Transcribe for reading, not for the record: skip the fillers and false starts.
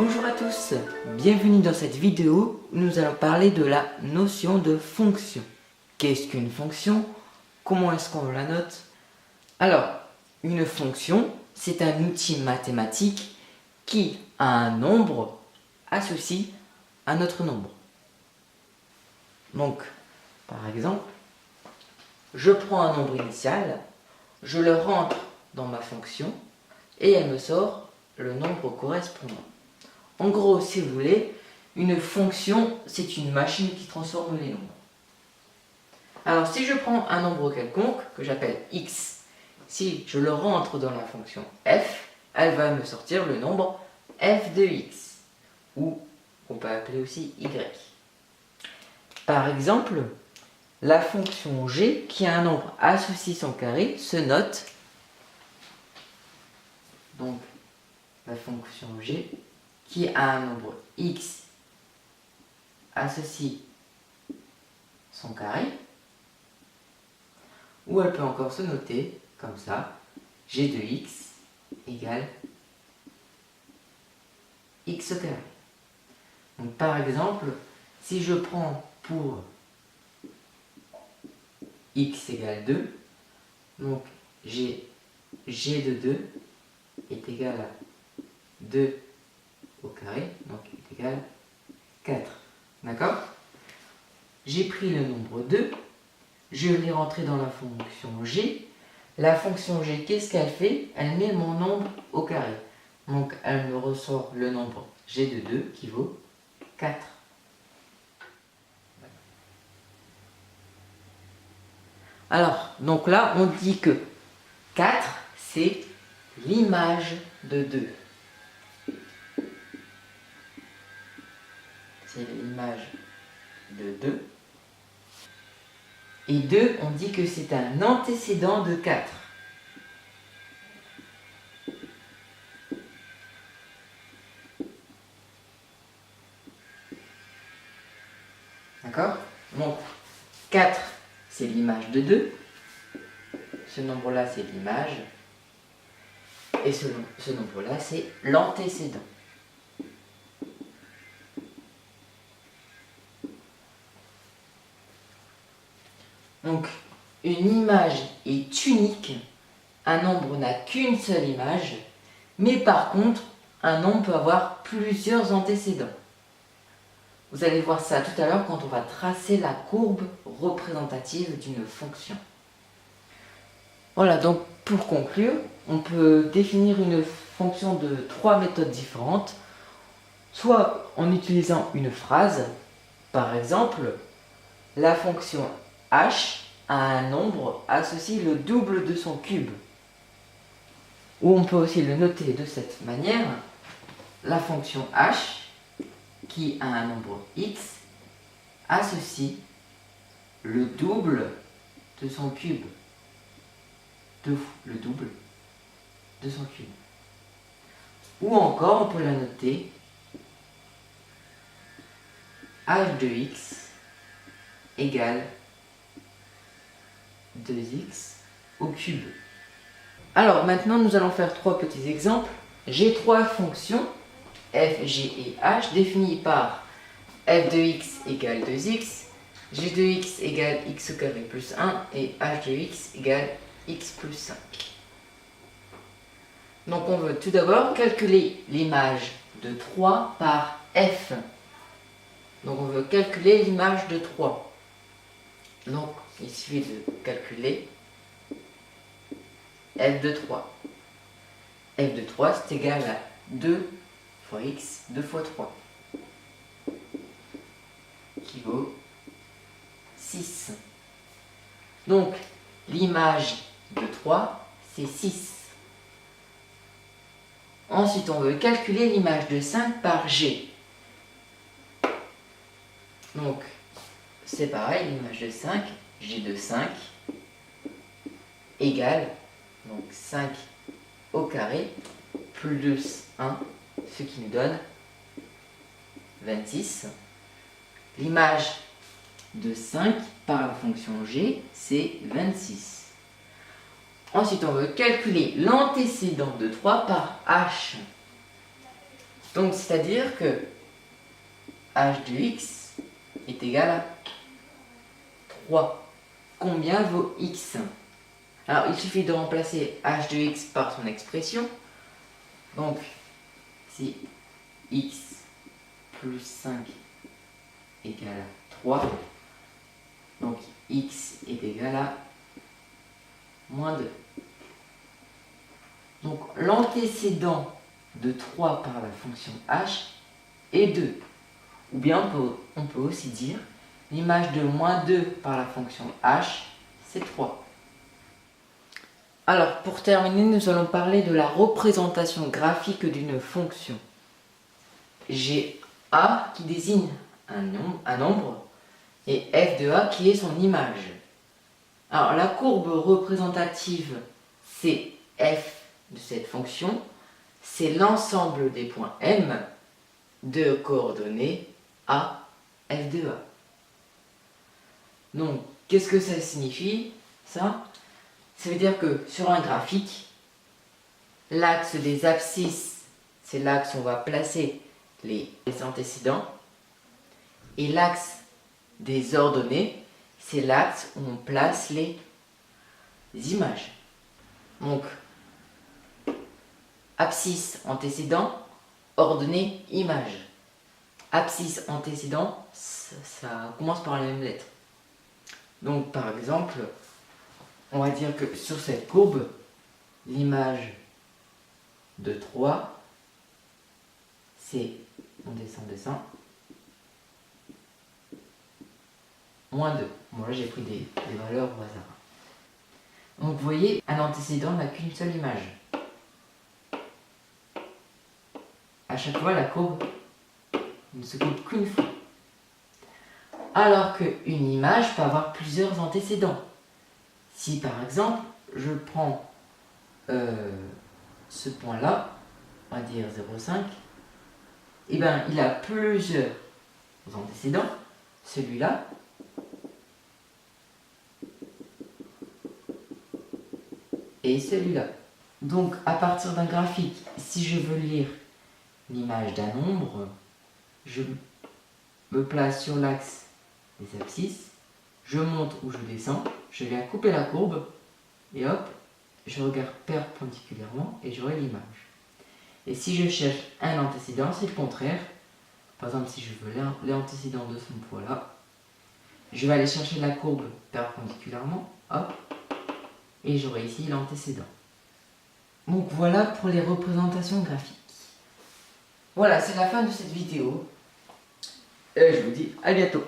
Bonjour à tous, bienvenue dans cette vidéo où nous allons parler de la notion de fonction. Qu'est-ce qu'une fonction? Comment est-ce qu'on la note? Alors, une fonction, c'est un outil mathématique qui, à un nombre, associe un autre nombre. Donc, par exemple, je prends un nombre initial, je le rentre dans ma fonction et elle me sort le nombre correspondant. En gros, si vous voulez, une fonction, c'est une machine qui transforme les nombres. Alors, si je prends un nombre quelconque, que j'appelle x, si je le rentre dans la fonction f, elle va me sortir le nombre f de x, ou on peut appeler aussi y. Par exemple, la fonction g, qui a un nombre associé son carré, se note, donc la fonction g, qui a un nombre x associe son carré, ou elle peut encore se noter comme ça, g de x égale x au carré. Donc par exemple, si je prends pour x égale 2, donc g de 2 est égal à 2 au carré, donc est égal à 4. D'accord? J'ai pris le nombre 2, je l'ai rentré dans la fonction g. La fonction g, qu'est-ce qu'elle fait? Elle met mon nombre au carré. Donc elle me ressort le nombre g de 2 qui vaut 4. Alors, donc là, on dit que 4, c'est l'image de 2. C'est l'image de 2. Et 2, on dit que c'est un antécédent de 4. D'accord? Donc, 4, c'est l'image de 2. Ce nombre-là, c'est l'image. Et ce nombre-là, c'est l'antécédent. Donc, une image est unique. Un nombre n'a qu'une seule image. Mais par contre, un nombre peut avoir plusieurs antécédents. Vous allez voir ça tout à l'heure quand on va tracer la courbe représentative d'une fonction. Voilà, donc pour conclure, on peut définir une fonction de 3 méthodes différentes. Soit en utilisant une phrase, par exemple, la fonction h a un nombre associe le double de son cube. Ou on peut aussi le noter de cette manière, la fonction h, qui a un nombre x, associe le double de son cube. Le double de son cube. Ou encore, on peut la noter h de x égale 2x au cube. Alors maintenant, nous allons faire 3 petits exemples. J'ai 3 fonctions, f, g et h, définies par f de x égale 2x, g de x égale x au carré plus 1 et h de x égale x plus 5. Donc on veut tout d'abord calculer l'image de 3 par f. Donc on veut calculer l'image de 3. Donc il suffit de calculer f de 3. f de 3 c'est égal à 2 fois x, 2 fois 3, qui vaut 6. Donc l'image de 3, c'est 6. Ensuite, on veut calculer l'image de 5 par g. Donc, c'est pareil, l'image de 5, g de 5, égale, donc 5 au carré, plus 1, ce qui nous donne 26. L'image de 5 par la fonction g, c'est 26. Ensuite, on veut calculer l'antécédent de 3 par h. Donc c'est-à-dire que h de x est égal à 3. Combien vaut x? Alors il suffit de remplacer h de x par son expression. Donc si x plus 5 égale à 3, donc x est égal à moins 2. Donc l'antécédent de 3 par la fonction h est 2. Ou bien on peut aussi dire l'image de moins 2 par la fonction h, c'est 3. Alors pour terminer, nous allons parler de la représentation graphique d'une fonction. J'ai a qui désigne un nombre et f de a qui est son image. Alors la courbe représentative, c'est f de cette fonction, c'est l'ensemble des points m de coordonnées a, f de a. Donc, qu'est-ce que ça signifie, ça? Ça veut dire que sur un graphique, l'axe des abscisses, c'est l'axe où on va placer les antécédents, et l'axe des ordonnées, c'est l'axe où on place les images. Donc, abscisse, antécédent, ordonnée, image. Abscisse, antécédent, ça commence par la même lettre. Donc, par exemple, on va dire que sur cette courbe, l'image de 3, c'est, on descend, moins 2. Bon là j'ai pris des valeurs au hasard. Donc vous voyez, un antécédent n'a qu'une seule image. À chaque fois la courbe ne se coupe qu'une fois. Alors qu'une image peut avoir plusieurs antécédents. Si par exemple je prends ce point là, on va dire 0,5, et bien il a plusieurs antécédents, celui-là, et celui-là. Donc à partir d'un graphique, si je veux lire l'image d'un nombre, je me place sur l'axe des abscisses, je monte ou je descends, je viens couper la courbe, et hop, je regarde perpendiculairement et j'aurai l'image. Et si je cherche un antécédent, c'est le contraire. Par exemple, si je veux l'antécédent de ce point-là, je vais aller chercher la courbe perpendiculairement, hop, et j'aurai ici l'antécédent. Donc voilà pour les représentations graphiques. Voilà, c'est la fin de cette vidéo. Je vous dis à bientôt.